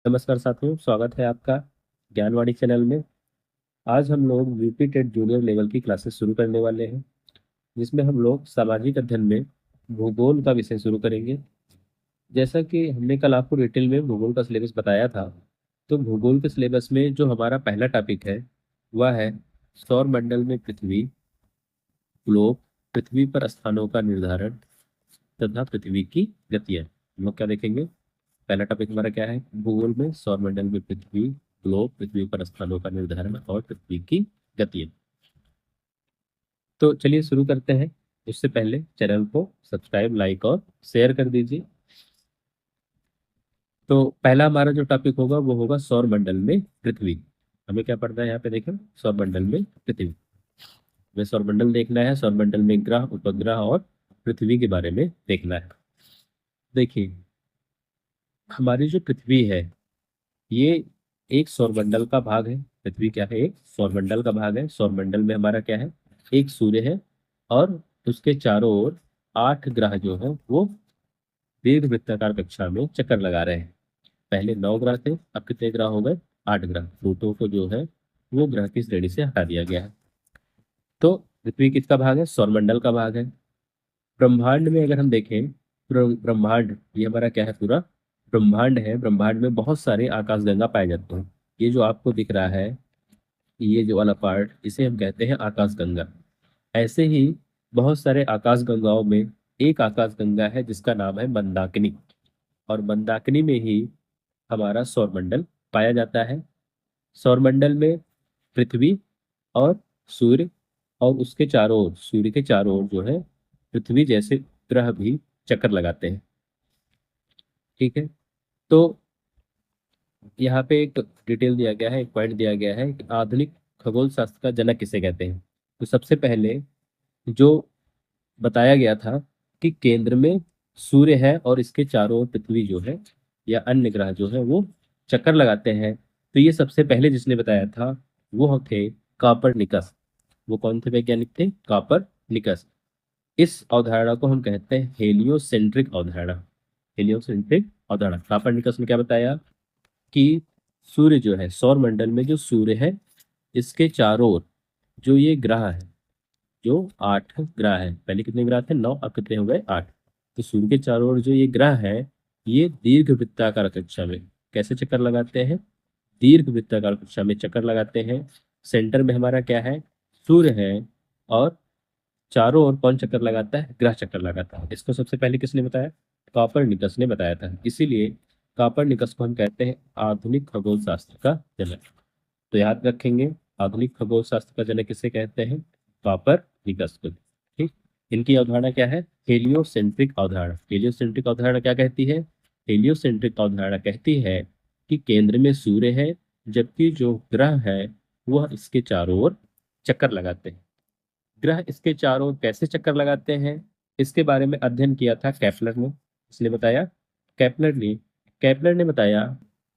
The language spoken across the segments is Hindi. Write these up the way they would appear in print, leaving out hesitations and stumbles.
नमस्कार साथियों, स्वागत है आपका ज्ञानवाणी चैनल में। आज हम लोग यूपी टेट जूनियर लेवल की क्लासेस शुरू करने वाले हैं, जिसमें हम लोग सामाजिक अध्ययन में भूगोल का विषय शुरू करेंगे। जैसा कि हमने कल आपको डिटेल में भूगोल का सिलेबस बताया था, तो भूगोल के सिलेबस में जो हमारा पहला टॉपिक है वह है सौर मंडल में पृथ्वी, ग्लोब, पृथ्वी पर स्थानों का निर्धारण तथा पृथ्वी की गतियां। हम लोग क्या देखेंगे? पहला टॉपिक हमारा क्या है भूगोल में? सौरमंडल में पृथ्वी, ग्लोब, पृथ्वी पर स्थानों का निर्धारण और पृथ्वी की गति। तो चलिए शुरू करते हैं। उससे पहले चैनल को सब्सक्राइब, लाइक और शेयर कर दीजिए। तो पहला हमारा जो टॉपिक होगा वो होगा सौरमंडल में पृथ्वी। हमें क्या पढ़ना है यहाँ पे? देखें, सौरमंडल में पृथ्वी में सौरमंडल देखना है, सौरमंडल में ग्रह, उपग्रह और पृथ्वी के बारे में देखना है। देखिए, हमारी जो पृथ्वी है ये एक सौरमंडल का भाग है। पृथ्वी क्या है? एक सौरमंडल का भाग है। सौरमंडल में हमारा क्या है? एक सूर्य है और उसके चारों ओर 8 ग्रह जो है वो दीर्घ वृत्ताकार कक्षा में चक्कर लगा रहे हैं। पहले 9 ग्रह थे, अब कितने ग्रह हो गए? 8 ग्रह। प्लूटो को जो है वो ग्रह की श्रेणी से हटा दिया गया है। तो पृथ्वी किसका भाग है? सौरमंडल का भाग है। ब्रह्मांड में अगर हम देखें, ब्रह्मांड ये हमारा क्या है? पूरा ब्रह्मांड है। ब्रह्मांड में बहुत सारे आकाशगंगा पाए जाते हैं। ये जो आपको दिख रहा है, ये जो वाला पार्ट, इसे हम कहते हैं आकाशगंगा। ऐसे ही बहुत सारे आकाशगंगाओं में एक आकाशगंगा है जिसका नाम है मंदाकिनी। और मंदाकिनी में ही हमारा सौरमंडल पाया जाता है। सौरमंडल में पृथ्वी और सूर्य और उसके चारों ओर, सूर्य के चारों ओर जो है पृथ्वी जैसे ग्रह भी चक्कर लगाते हैं। ठीक है। तो यहाँ पे एक डिटेल दिया गया है, एक पॉइंट दिया गया है कि आधुनिक खगोल शास्त्र का जनक किसे कहते हैं। तो सबसे पहले जो बताया गया था कि केंद्र में सूर्य है और इसके चारों ओर पृथ्वी जो है या अन्य ग्रह जो है वो चक्कर लगाते हैं। तो ये सबसे पहले जिसने बताया था वो थे कापरनिकस। वो कौन थे वैज्ञानिक? थे कापरनिकस। इस अवधारणा को हम कहते हैं हेलियोसेंट्रिक अवधारणा। हेलियोसेंट्रिक अवधारणा। कापरनिकस ने क्या बताया कि सूर्य जो है, सौर मंडल में जो सूर्य है इसके चारों ओर जो ये ग्रह है, जो 8 ग्रह है, पहले कितने ग्रह थे? 9, अब कितने हो गए? 8। तो सूर्य के चारों ओर जो ये ग्रह है ये दीर्घ वृत्ताकार कक्षा में कैसे चक्कर लगाते हैं? दीर्घ वृत्ताकार कक्षा में चक्कर लगाते हैं। सेंटर में हमारा क्या है? सूर्य है। और चारों ओर कौन चक्कर लगाता है? ग्रह चक्कर लगाता है। इसको सबसे पहले किसने बताया? कॉपरनिकस ने बताया था। इसीलिए कॉपरनिकस को हम कहते हैं आधुनिक खगोल शास्त्र का जनक। तो याद रखेंगे, आधुनिक खगोल शास्त्र का जनक किसे कहते हैं? कॉपरनिकस को। ठीक। इनकी अवधारणा क्या है? हेलियोसेंट्रिक अवधारणा। हेलियोसेंट्रिक अवधारणा क्या कहती है? हेलियोसेंट्रिक अवधारणा कहती है कि केंद्र में सूर्य है, जबकि जो ग्रह है वह इसके चारों ओर चक्कर लगाते हैं। ग्रह इसके चारों ओर कैसे चक्कर लगाते हैं इसके बारे में अध्ययन किया था केपलर ने। इसलिए बताया केपलर ने। केपलर ने बताया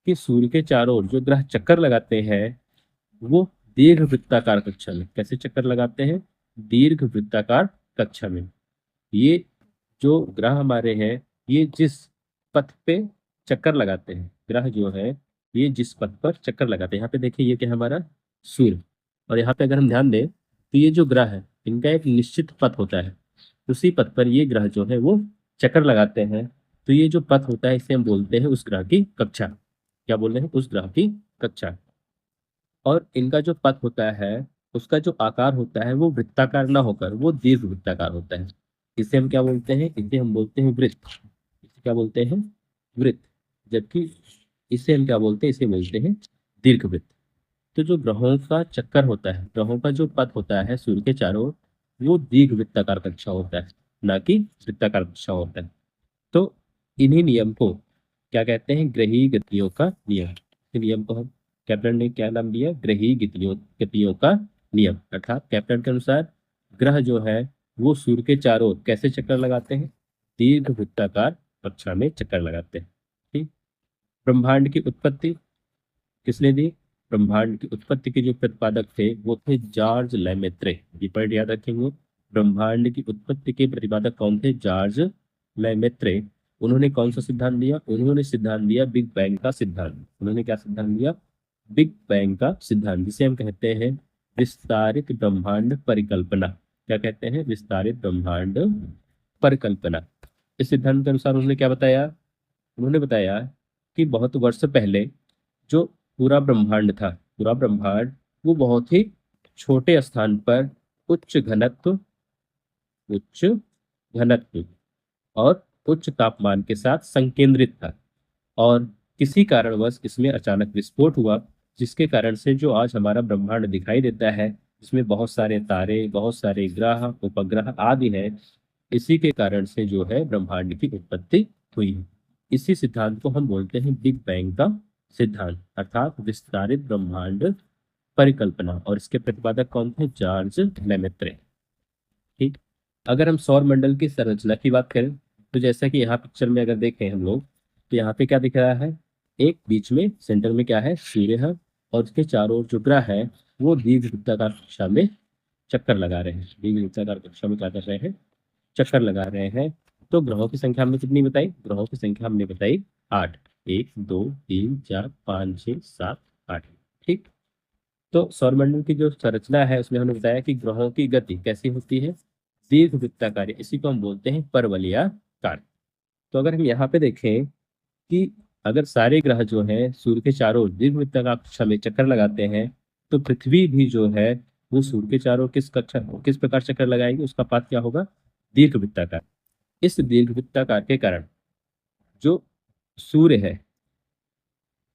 कि सूर्य के चारों ओर जो ग्रह चक्कर लगाते हैं वो दीर्घ वृत्ताकार कक्षा में कैसे चक्कर लगाते हैं? दीर्घ वृत्ताकार कक्षा में। ये जो ग्रह हमारे हैं ये जिस पथ पे चक्कर लगाते हैं, ग्रह जो है ये जिस पथ पर चक्कर लगाते हैं, यहाँ पे देखिए ये क्या है? हमारा सूर्य। और यहाँ पे अगर हम ध्यान दें तो ये जो ग्रह है इनका एक निश्चित पथ होता है। उसी पथ पर ये ग्रह जो है वो चक्कर लगाते हैं। तो ये जो पथ होता है इसे हम बोलते हैं उस ग्रह की कक्षा। क्या बोल रहे हैं? उस ग्रह की कक्षा। और इनका जो पथ होता है उसका जो आकार होता है वो वृत्ताकार ना होकर वो दीर्घ वृत्ताकार होता है। इसे हम क्या बोलते हैं? इसे हम बोलते हैं वृत्त। इसे क्या बोलते हैं? वृत्त। जबकि इसे हम क्या बोलते हैं? इसे बोलते हैं दीर्घ वृत्त। तो जो ग्रहों का चक्कर होता है, ग्रहों का जो पथ होता है सूर्य के चारों ओर, वो दीर्घ वृत्ताकार कक्षा होता है, ना कि वृत्ताकार कक्षा होता है। तो इन्हीं नियम को क्या कहते हैं? ग्रही गतियों का नियम। इस नियम को हम, केपलर ने क्या नाम दिया? ग्रही गतियों गतियों का नियम। अर्थात केपलर के अनुसार ग्रह जो है वो सूर्य के चारों ओर कैसे चक्कर लगाते हैं? दीर्घ वृत्ताकार कक्षा में चक्कर लगाते हैं। ठीक। ब्रह्मांड की उत्पत्ति किसने दी? ब्रह्मांड की उत्पत्ति के जो प्रतिपादक थे वो थे जॉर्ज लेमेत्रे। ये पॉइंट याद रखेंगे। ब्रह्मांड की उत्पत्ति के प्रतिपादक कौन थे? George Lemaître. उन्होंने कौन सा सिद्धांत दिया? उन्होंने सिद्धांत दिया बिग बैंग का सिद्धांत। उन्होंने क्या सिद्धांत दिया? बिग बैंग का सिद्धांत, जिसे हम कहते हैं विस्तारित ब्रह्मांड परिकल्पना। क्या कहते हैं? विस्तारित ब्रह्मांड परिकल्पना। इस सिद्धांत के अनुसार उन्होंने क्या बताया? उन्होंने बताया कि बहुत वर्ष पहले जो पूरा ब्रह्मांड था, पूरा ब्रह्मांड वो बहुत ही छोटे स्थान पर उच्च घनत्व, उच्च घनत्व और उच्च तापमान के साथ संकेंद्रित था। और किसी कारणवश इसमें अचानक विस्फोट हुआ, जिसके कारण से जो आज हमारा ब्रह्मांड दिखाई देता है, इसमें बहुत सारे तारे, बहुत सारे ग्रह, उपग्रह आदि हैं, इसी के कारण से जो है ब्रह्मांड की उत्पत्ति हुई है। इसी सिद्धांत को हम बोलते हैं बिग बैंग का सिद्धांत, अर्थात विस्तारित ब्रह्मांड परिकल्पना। और इसके प्रतिपादक कौन थे? George Lemaître. ठीक। अगर हम सौर मंडल की संरचना की बात करें, तो जैसा कि यहाँ पिक्चर में अगर देखें हम लोग, तो यहाँ पे क्या दिख रहा है? एक बीच में सेंटर में क्या है? सूर्य है, और उसके चारों ओर जो ग्रह है वो दीर्घ वृत्ताकार कक्षा में चक्कर लगा रहे हैं। दीर्घ वृत्ताकार कक्षा में क्या कर रहे हैं? चक्कर लगा रहे हैं। तो ग्रहों की संख्या हमने कितनी बताई? ग्रहों की संख्या हमने बताई 8। 1 2 3 4 5 6 7 8। ठीक। तो सौरमंडल की जो संरचना है उसमें हमने बताया कि ग्रहों की गति कैसी होती है? दीर्घ वृत्ताकार, इसी को हम बोलते हैं परवलयाकार। तो अगर हम यहाँ पे देखें कि अगर सारे ग्रह जो हैं सूर्य के चारों ओर दीर्घ वृत्ताकार कक्षा में चक्कर लगाते हैं, तो पृथ्वी भी जो है वो सूर्य के चारों ओर किस प्रकार चक्कर लगाएंगे? उसका पाथ क्या होगा? दीर्घ वृत्ताकार। इस दीर्घ वृत्ताकार के कारण जो सूर्य है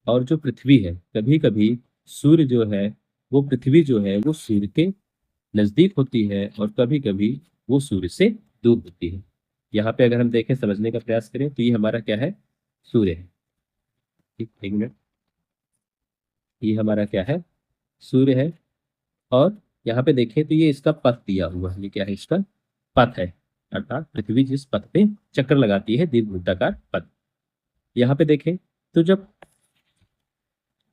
और जो पृथ्वी है, कभी कभी सूर्य जो है वो पृथ्वी जो है वो सूर्य के नजदीक होती है, और कभी कभी वो सूर्य से दूर होती है। यहाँ पे अगर हम देखें, समझने का प्रयास करें, तो ये हमारा क्या है? सूर्य है। ठीक, एक मिनट। ये हमारा क्या है? सूर्य है। और यहाँ पे देखें तो ये इसका पथ दिया हुआ है। ये क्या है? इसका पथ है, अर्थात पृथ्वी जिस पथ पे चक्कर लगाती है, दीर्घ वृत्ताकार पथ। यहाँ पे देखें तो जब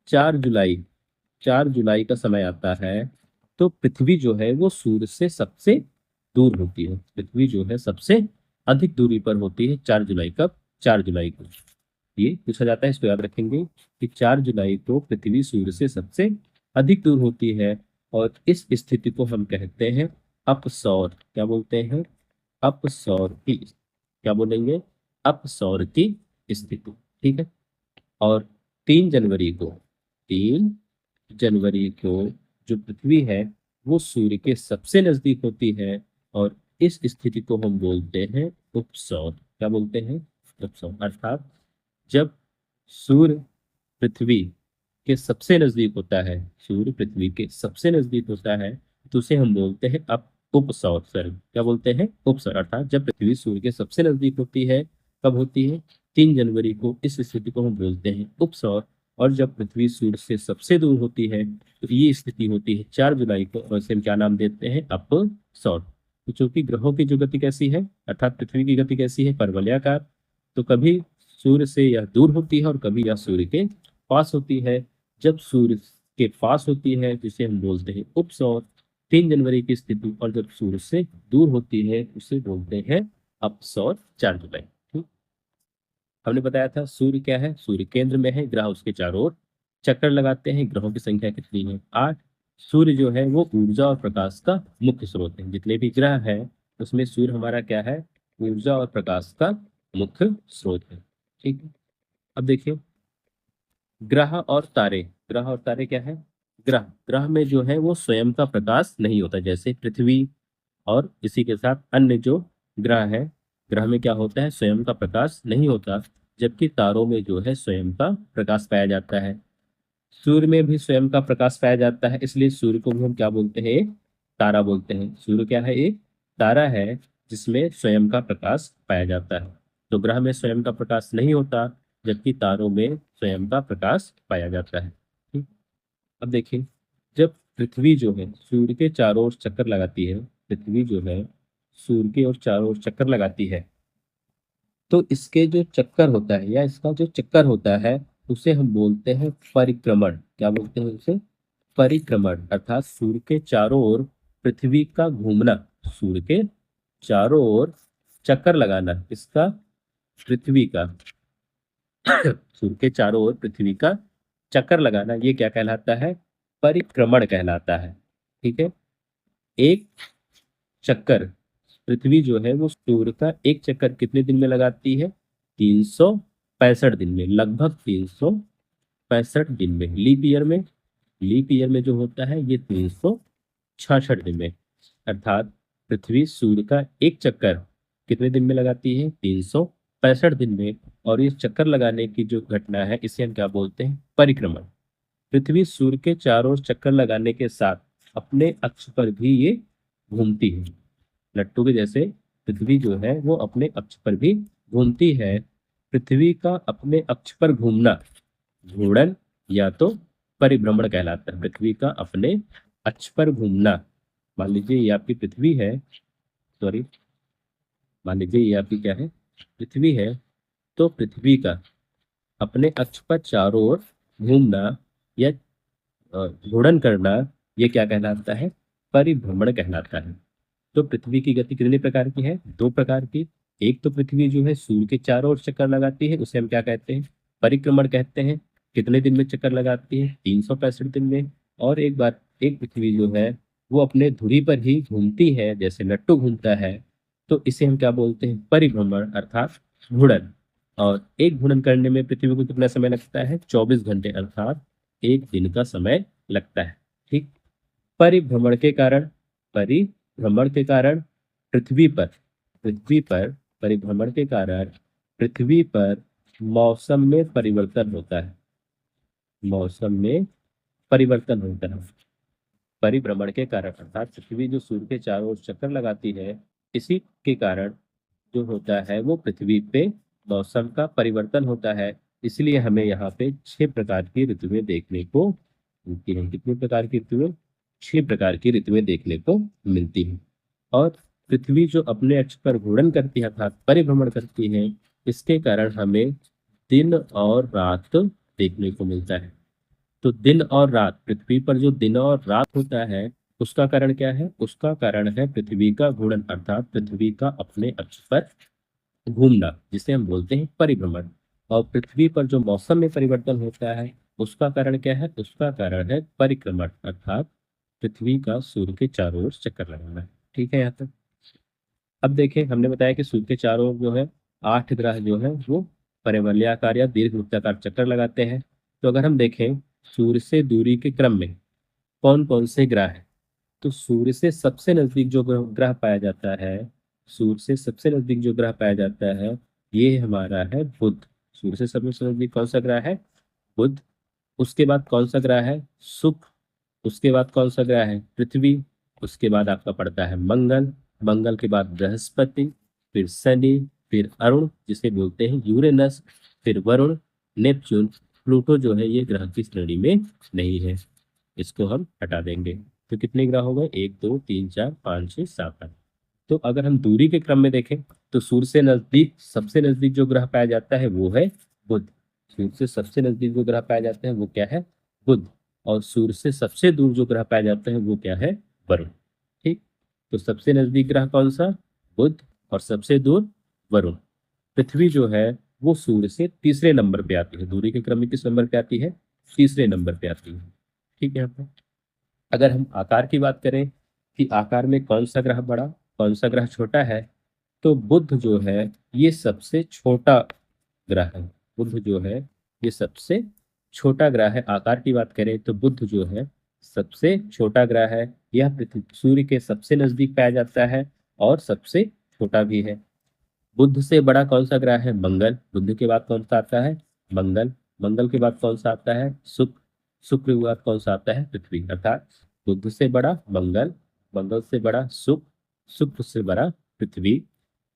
4 जुलाई, 4 जुलाई का समय आता है, तो पृथ्वी जो है वो सूर्य से सबसे दूर होती है। पृथ्वी जो है सबसे अधिक दूरी पर होती है 4 जुलाई। कब? 4 जुलाई को। ये पूछा जाता है, इसको याद रखेंगे कि 4 जुलाई को पृथ्वी सूर्य से सबसे अधिक दूर होती है। और इस स्थिति को हम कहते हैं अपसौर। क्या बोलते हैं? अपसौर की। क्या बोलेंगे? अपसौर की स्थिति। ठीक है। और 3 जनवरी को जो पृथ्वी है वो सूर्य के सबसे नजदीक होती है, और इस स्थिति को हम बोलते हैं उपसौर। क्या बोलते हैं? उपसौर। अर्थात जब सूर्य पृथ्वी के सबसे नजदीक होता है, सूर्य पृथ्वी के सबसे नजदीक होता है, तो उसे हम बोलते हैं अप उपसौर। सर, क्या बोलते हैं? उपसौर। अर्थात जब पृथ्वी सूर्य के सबसे नजदीक होती है, कब होती है? 3 जनवरी को। इस स्थिति को हम बोलते हैं उपसौर। और जब पृथ्वी सूर्य से सबसे दूर होती है, तो ये स्थिति होती है 4 जुलाई को, और इसे हम क्या नाम देते हैं? अपसौर। तो चूंकि ग्रहों की जो गति कैसी है, अर्थात पृथ्वी की गति कैसी है? परवलयाकार। तो कभी सूर्य से यह दूर होती है और कभी यह सूर्य के पास होती है। जब सूर्य के पास होती है जिसे हम बोलते हैं उपसौर, 3 जनवरी की स्थिति, और जब सूर्य से दूर होती है उसे बोलते हैं अपसौर, 4 जुलाई। ठीक। हमने बताया था सूर्य क्या है? सूर्य केंद्र में है, ग्रह उसके चारों ओर चक्कर लगाते हैं। ग्रहों की संख्या कितनी है? 8। सूर्य जो है वो ऊर्जा और प्रकाश का मुख्य स्रोत है। जितने भी ग्रह हैं उसमें सूर्य हमारा क्या है? ऊर्जा और प्रकाश का मुख्य स्रोत है। ठीक है। अब देखिए, ग्रह और तारे। ग्रह और तारे क्या है? ग्रह ग्रह में जो है वो स्वयं का प्रकाश नहीं होता, जैसे पृथ्वी और इसी के साथ अन्य जो ग्रह है, ग्रह में क्या होता है? स्वयं का प्रकाश नहीं होता। जबकि तारों में जो है स्वयं का प्रकाश पाया जाता है। सूर्य में भी स्वयं का प्रकाश पाया जाता है, इसलिए सूर्य को भी हम क्या बोलते हैं? एक तारा बोलते हैं। सूर्य क्या है? एक तारा है जिसमें स्वयं का प्रकाश पाया जाता है। तो ग्रह में स्वयं का प्रकाश नहीं होता, जबकि तारों में स्वयं का प्रकाश पाया जाता है। ठीक। अब देखिए, जब पृथ्वी जो है सूर्य के चारों ओर चक्कर लगाती है, पृथ्वी जो है सूर्य के और चारों ओर चक्कर लगाती है, तो इसके जो चक्कर होता है, या इसका जो चक्कर होता है, उसे हम बोलते हैं परिक्रमण। क्या बोलते हैं उसे? परिक्रमण। अर्थात सूर्य के चारों ओर पृथ्वी का घूमना, सूर्य के चारों ओर चक्कर लगाना, इसका पृथ्वी का सूर्य के चारों ओर पृथ्वी का चक्कर लगाना, ये क्या कहलाता है? परिक्रमण कहलाता है। ठीक है। एक चक्कर, पृथ्वी जो है वो सूर्य का एक चक्कर कितने दिन में लगाती है? 365 दिन में, लगभग 365 दिन में। लीप ईयर में जो होता है ये 366 दिन में। अर्थात पृथ्वी सूर्य का एक चक्कर कितने दिन में लगाती है? 365 दिन में। और इस चक्कर लगाने की जो घटना है इसे हम क्या बोलते हैं? परिक्रमण। पृथ्वी सूर्य के चारों ओर चक्कर लगाने के साथ अपने अक्ष पर भी ये घूमती है। लट्टू के जैसे पृथ्वी जो है वो अपने अक्ष पर भी घूमती है। पृथ्वी का अपने अक्ष पर घूमना घूर्णन या तो परिभ्रमण कहलाता है। पृथ्वी का अपने अक्ष पर घूमना, मान लीजिए ये आपकी पृथ्वी है, सॉरी, मान लीजिए ये आपकी क्या है? पृथ्वी है। तो पृथ्वी का अपने अक्ष पर चारों ओर घूमना या घूर्णन करना, ये क्या कहलाता है? परिभ्रमण कहलाता है। तो पृथ्वी की गति कितने प्रकार की है? दो प्रकार की। एक तो पृथ्वी जो है सूर्य के चारों ओर चक्कर लगाती है, उसे हम क्या कहते हैं? परिक्रमण कहते हैं। कितने दिन में चक्कर लगाती है? 365 दिन में। और एक बार एक पृथ्वी जो है वो अपने धुरी पर ही घूमती है, जैसे लट्टू घूमता है, तो इसे हम क्या बोलते हैं? परिभ्रमण अर्थात घूर्णन। और एक घूर्णन करने में पृथ्वी को कितना समय लगता है? 24 घंटे अर्थात एक दिन का समय लगता है। ठीक। परिभ्रमण के कारण परिभ्रमण के कारण पृथ्वी पर परिभ्रमण के कारण पृथ्वी पर मौसम में परिवर्तन होता है। मौसम में परिवर्तन होता है परिभ्रमण के कारण। अर्थात पृथ्वी जो सूर्य के चारों ओर चक्कर लगाती है, इसी के कारण जो होता है वो पृथ्वी पे मौसम का परिवर्तन होता है। इसलिए हमें यहाँ पे 6 प्रकार की ऋतुएं देखने को मिलती हैं। कितनी प्रकार की ऋतुएं? 6 प्रकार की ऋतुएं देखने को मिलती हैं। और पृथ्वी जो अपने अक्ष पर घूर्णन करती है अर्थात परिभ्रमण करती है, इसके कारण हमें दिन और रात देखने को मिलता है। तो दिन और रात, पृथ्वी पर जो दिन और रात होता है उसका कारण क्या है? उसका कारण है पृथ्वी का घूर्णन अर्थात पृथ्वी का अपने अक्ष पर घूमना, जिसे हम बोलते हैं परिभ्रमण। और पृथ्वी पर जो मौसम में परिवर्तन होता है उसका कारण क्या है? उसका कारण है परिक्रमण अर्थात पृथ्वी का सूर्य के चारों ओर चक्कर लगाना। ठीक है यहाँ तक। अब देखें, हमने बताया कि सूर्य के चारों ओर जो है 8 ग्रह जो है वो परिवलयाकार या दीर्घ वृत्ताकार चक्कर लगाते हैं। तो अगर हम देखें सूर्य से दूरी के क्रम में कौन कौन से ग्रह हैं, तो सूर्य से सबसे नजदीक जो ग्रह पाया जाता है, सूर्य से सबसे नजदीक जो ग्रह पाया जाता है ये हमारा है बुध। सूर्य से सबसे नजदीक कौन सा ग्रह है? बुध। उसके बाद कौन सा ग्रह है? शुक्र। उसके बाद कौन सा ग्रह है? पृथ्वी। उसके बाद आपका पड़ता है मंगल। मंगल के बाद बृहस्पति, फिर शनि, फिर अरुण जिसे बोलते हैं यूरेनस, फिर वरुण, नेपच्यून। प्लूटो जो है ये ग्रह की श्रेणी में नहीं है, इसको हम हटा देंगे। तो कितने ग्रह हो गए? 1 2 3 4 5 6 7 8। तो अगर हम दूरी के क्रम में देखें तो सूर्य से नजदीक सबसे नजदीक जो ग्रह पाया जाता है वो है बुध। सूर्य से सबसे नजदीक जो ग्रह पाया जाता है वो क्या है? बुध। और सूर्य से सबसे दूर जो ग्रह पाया जाता है वो क्या है? वरुण। ठीक। तो सबसे नजदीक ग्रह कौन सा? बुध। और सबसे दूर वरुण। पृथ्वी जो है वो सूर्य से तीसरे नंबर पे आती है। दूरी के क्रम में किस नंबर पे आती है? तीसरे नंबर पे आती है। ठीक है। यहाँ पे अगर हम आकार की बात करें कि आकार में कौन सा ग्रह बड़ा कौन सा ग्रह छोटा है, तो बुध जो है ये सबसे छोटा ग्रह है। बुध जो है ये सबसे छोटा ग्रह है। आकार की बात करें तो बुध जो है सबसे छोटा ग्रह है। यह पृथ्वी सूर्य के सबसे नजदीक पाया जाता है और सबसे छोटा भी है। बुध से बड़ा कौन सा ग्रह है? मंगल। बुध के बाद कौन सा आता है? मंगल। मंगल के बाद कौन सा आता है? शुक्र। शुक्र के बाद कौन सा आता है? पृथ्वी। अर्थात बुध से बड़ा मंगल, मंगल से बड़ा शुक्र, शुक्र से बड़ा पृथ्वी,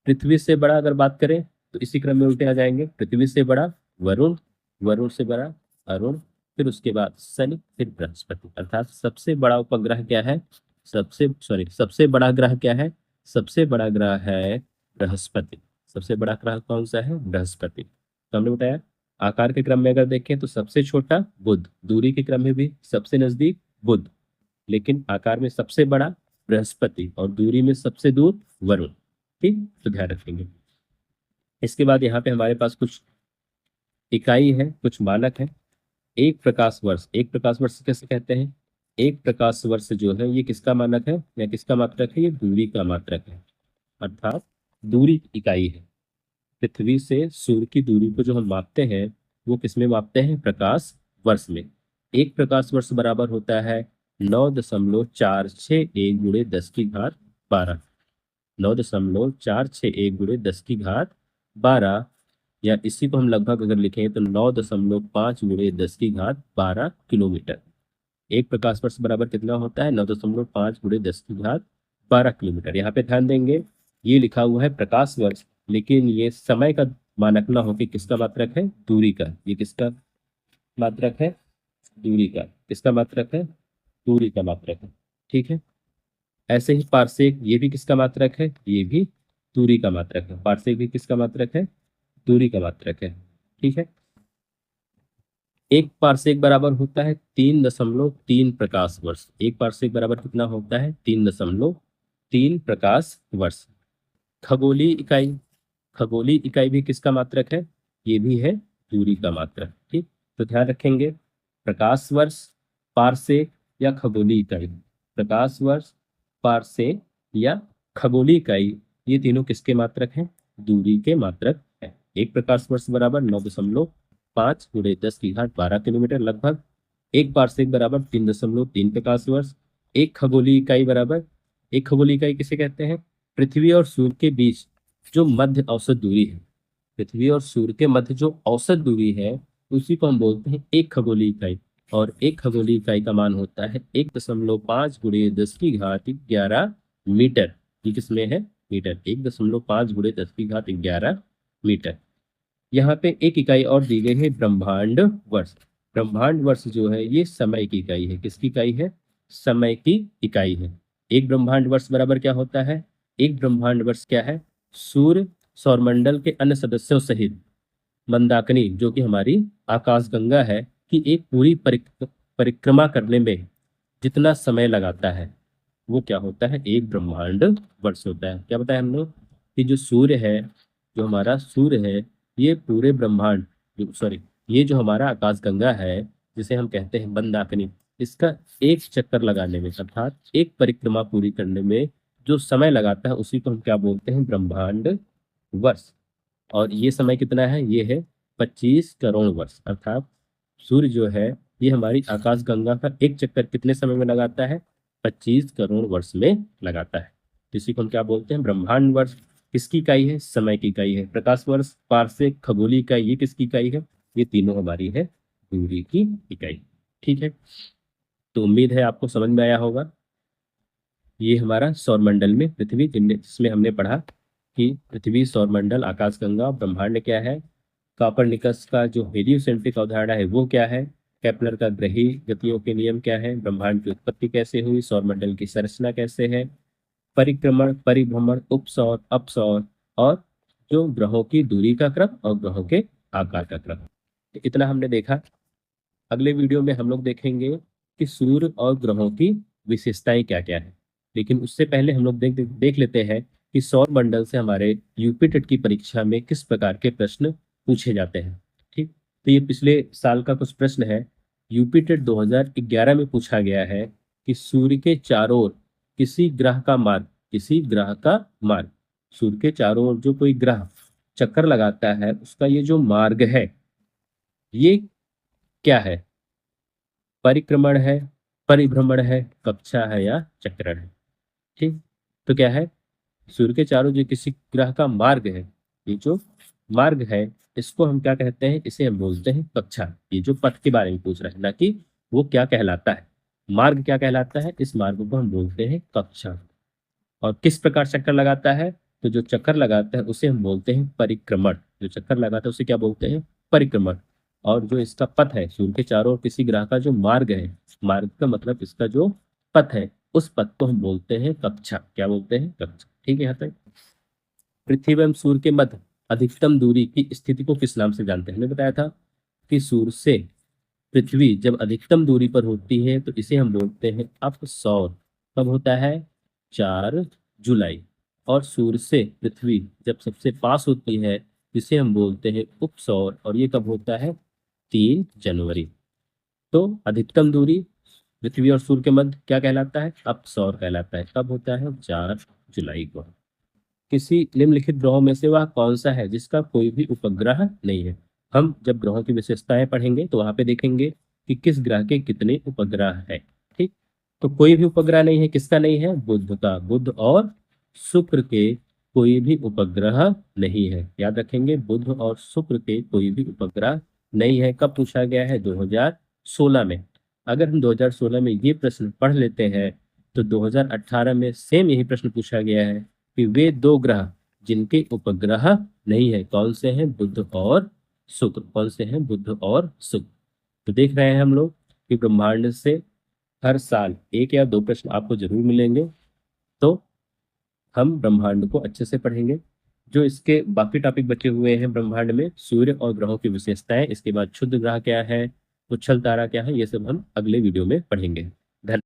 पृथ्वी से बड़ा अगर बात करें तो इसी क्रम में उल्टे आ जाएंगे। पृथ्वी से बड़ा वरुण, वरुण से बड़ा अरुण, फिर उसके बाद शनि, फिर बृहस्पति। अर्थात सबसे बड़ा उपग्रह क्या है? सबसे बड़ा ग्रह क्या है? सबसे बड़ा ग्रह है बृहस्पति। सबसे बड़ा ग्रह कौन सा है? बृहस्पति। तो हमने बताया आकार के क्रम में अगर देखें तो सबसे छोटा बुध, दूरी के क्रम में भी सबसे नजदीक बुध, लेकिन आकार में सबसे बड़ा बृहस्पति और दूरी में सबसे दूर वरुण। ठीक, तो ध्यान रखेंगे। इसके बाद यहाँ पे हमारे पास कुछ इकाई है, कुछ मानक है। एक प्रकाश वर्ष, एक प्रकाश वर्ष कैसे कहते हैं? एक प्रकाश वर्ष जो है ये किसका मानक है या किसका मात्रक है? ये दूरी का मात्रक है, अर्थात दूरी की इकाई है। पृथ्वी से सूर्य की दूरी को जो हम मापते हैं वो किसमें मापते हैं? प्रकाश वर्ष में। एक प्रकाश वर्ष बराबर होता है 9.461 गुणे 10 की घात 12। 9.461 गुणे 10 की घात 12, या इसी को हम लगभग अगर लिखें तो 9.5 गुणे 10 की घात 12 किलोमीटर। एक प्रकाश वर्ष बराबर कितना होता है? 9.5 गुणे 10 की घात 12 किलोमीटर। यहाँ पे ध्यान देंगे ये लिखा हुआ है प्रकाश वर्ष, लेकिन ये समय का मानक ना होकर किसका मात्रक है? दूरी का। ये किसका मात्रक है? दूरी का। किसका मात्रक है? दूरी का मात्रक है। ठीक है। ऐसे ही पारसेक, ये भी किसका मात्रक है? ये भी दूरी का मात्रक है। पारसेक भी किसका मात्रक है? दूरी का मात्रक है। ठीक है। एक पारसेक बराबर होता है 3.3 प्रकाश वर्ष। एक पारसेक बराबर कितना होता है? 3.3 प्रकाश वर्ष। खगोलीय इकाई, खगोलीय इकाई भी किसका मात्रक है? ये भी है दूरी का मात्रक। ठीक, तो ध्यान रखेंगे प्रकाश वर्ष, पारसेक या खगोलीय इकाई। प्रकाश वर्ष, पारसेक या खगोलीय इकाई, ये तीनों किसके मात्रक हैं? दूरी के मात्रक है। एक प्रकाश वर्ष बराबर 9.5 गुणे 10 की घात 12 किलोमीटर लगभग। एक पारसेक बराबर 3.3 प्रकाश वर्ष। एक खगोलीय इकाई बराबर, एक खगोलीय इकाई किसे कहते हैं? पृथ्वी और सूर्य के बीच जो मध्य औसत दूरी है, पृथ्वी और सूर्य के मध्य जो औसत दूरी है उसी को हम बोलते हैं एक खगोलीय इकाई। और एक खगोलीय इकाई का मान होता है 1.5 गुणे 10 की घात 11 मीटर। ये किसमें है? मीटर। 1.5 गुणे 10 की घात 11 मीटर। यहाँ पे एक इकाई और दी गई है ब्रह्मांड वर्ष। ब्रह्मांड वर्ष जो है ये समय की इकाई है। किसकी इकाई है? समय की इकाई है। एक ब्रह्मांड वर्ष बराबर क्या होता है? एक ब्रह्मांड वर्ष क्या है? सूर्य, सौरमंडल के अन्य सदस्यों सहित मंदाकिनी जो कि हमारी आकाशगंगा है कि एक पूरी परिक्रमा करने में जितना समय लगाता है वो क्या होता है? एक ब्रह्मांड वर्ष होता है। क्या बताया हम लोग कि जो सूर्य है, जो हमारा सूर्य है, ये पूरे ब्रह्मांड, सॉरी, ये जो हमारा आकाशगंगा है जिसे हम कहते हैं मंदाकिनी, इसका एक चक्कर लगाने में अर्थात एक परिक्रमा पूरी करने में जो समय लगाता है उसी को हम क्या बोलते हैं? ब्रह्मांड वर्ष। और ये समय कितना है? ये है 25 करोड़ वर्ष। अर्थात सूर्य जो है ये हमारी आकाशगंगा का एक चक्कर कितने समय में लगाता है? 25 करोड़ वर्ष में लगाता है। इसी को हम क्या बोलते हैं? ब्रह्मांड वर्ष। किसकी इकाई है? समय की इकाई है। प्रकाश वर्ष, पारसेक, खगोलीय इकाई, ये किसकी इकाई है? ये तीनों हमारी है दूरी की इकाई। ठीक है, तो उम्मीद है आपको समझ में आया होगा। ये हमारा सौरमंडल में पृथ्वी, जिसमें हमने पढ़ा कि पृथ्वी, सौरमंडल, आकाशगंगा, ब्रह्मांड क्या है, कॉपरनिकस का जो हेलियोसेंट्रिक अवधारणा है वो क्या है, केपलर का ग्रही गतियों के नियम क्या है, ब्रह्मांड की उत्पत्ति कैसे हुई, सौरमंडल की संरचना कैसे है, परिक्रमण, परिभ्रमण, उपसौर, अपसौर, और जो ग्रहों की दूरी का क्रम और ग्रहों के आकार का क्रम। तो इतना हमने देखा। अगले वीडियो में हम लोग देखेंगे कि सूर्य और ग्रहों की विशेषताएं क्या क्या है। लेकिन उससे पहले हम लोग देख लेते हैं कि सौर मंडल से हमारे यूपी टेट की परीक्षा में किस प्रकार के प्रश्न पूछे जाते हैं। ठीक, तो ये पिछले साल का कुछ प्रश्न है। यूपी टेट 2011 में पूछा गया है कि सूर्य के चारों ओर किसी ग्रह का मार्ग, किसी ग्रह का मार्ग, सूर्य के चारों ओर जो कोई ग्रह चक्कर लगाता है उसका ये जो मार्ग है ये क्या है? परिक्रमण है, परिभ्रमण है, कक्षा है या चक्रण है? ठीक, तो क्या है? सूर्य के चारों जो किसी ग्रह का मार्ग है, ये जो मार्ग है इसको हम क्या कहते हैं? इसे हम बोलते हैं कक्षा। ये जो पथ के बारे में पूछ रहा है, ना कि वो क्या कहलाता है, मार्ग क्या कहलाता है, इस मार्ग को हम बोलते हैं कक्षा। और किस प्रकार चक्कर लगाता है? तो जो चक्कर लगाता है उसे हम बोलते हैं परिक्रमण। जो चक्कर लगाता है उसे क्या बोलते हैं? परिक्रमण। और जो इसका पथ है, सूर्य के चारों ओर किसी ग्रह का जो मार्ग है, मार्ग का मतलब इसका जो पथ है, उस पथ को हम बोलते हैं कक्षा। क्या बोलते हैं? कक्षा। ठीक है, यहाँ तक। पृथ्वी एवं सूर्य के मध्य अधिकतम दूरी की स्थिति को किस नाम से जानते हैं? हमने बताया था कि सूर्य से पृथ्वी जब अधिकतम दूरी पर होती है तो इसे हम बोलते हैं अपसौर। कब होता है? 4 जुलाई। और सूर्य से पृथ्वी जब सबसे पास होती है जिसे हम बोलते हैं उपसौर, और ये कब होता है? 3 जनवरी। तो अधिकतम दूरी पृथ्वी और सूर्य के मध्य क्या कहलाता है? अपसौर कहलाता है। कब होता है? 4 जुलाई को। किसी निम्नलिखित ग्रहों में से वह कौन सा है जिसका कोई भी उपग्रह नहीं है? हम जब ग्रहों की विशेषताएं पढ़ेंगे तो वहां पे देखेंगे कि किस ग्रह के कितने उपग्रह है। ठीक, तो कोई भी उपग्रह नहीं है। किसका नहीं है? बुध का। बुध और शुक्र के कोई भी उपग्रह नहीं है। याद रखेंगे, बुध और शुक्र के कोई भी उपग्रह नहीं है। कब पूछा गया है? 2016 में। अगर हम 2016 में ये प्रश्न पढ़ लेते हैं तो 2018 में सेम यही प्रश्न पूछा गया है कि वे 2 ग्रह जिनके उपग्रह नहीं है कौन से हैं? बुध और शुक्र। कौन से हैं? बुध और शुक्र। तो देख रहे हैं हम लोग कि ब्रह्मांड से हर साल 1 या 2 प्रश्न आपको जरूर मिलेंगे। तो हम ब्रह्मांड को अच्छे से पढ़ेंगे। जो इसके बाकी टॉपिक बचे हुए हैं ब्रह्मांड में, सूर्य और ग्रहों की विशेषताएं, इसके बाद क्षुद्र ग्रह क्या है, उच्छल तारा क्या है, ये सब हम अगले वीडियो में पढ़ेंगे।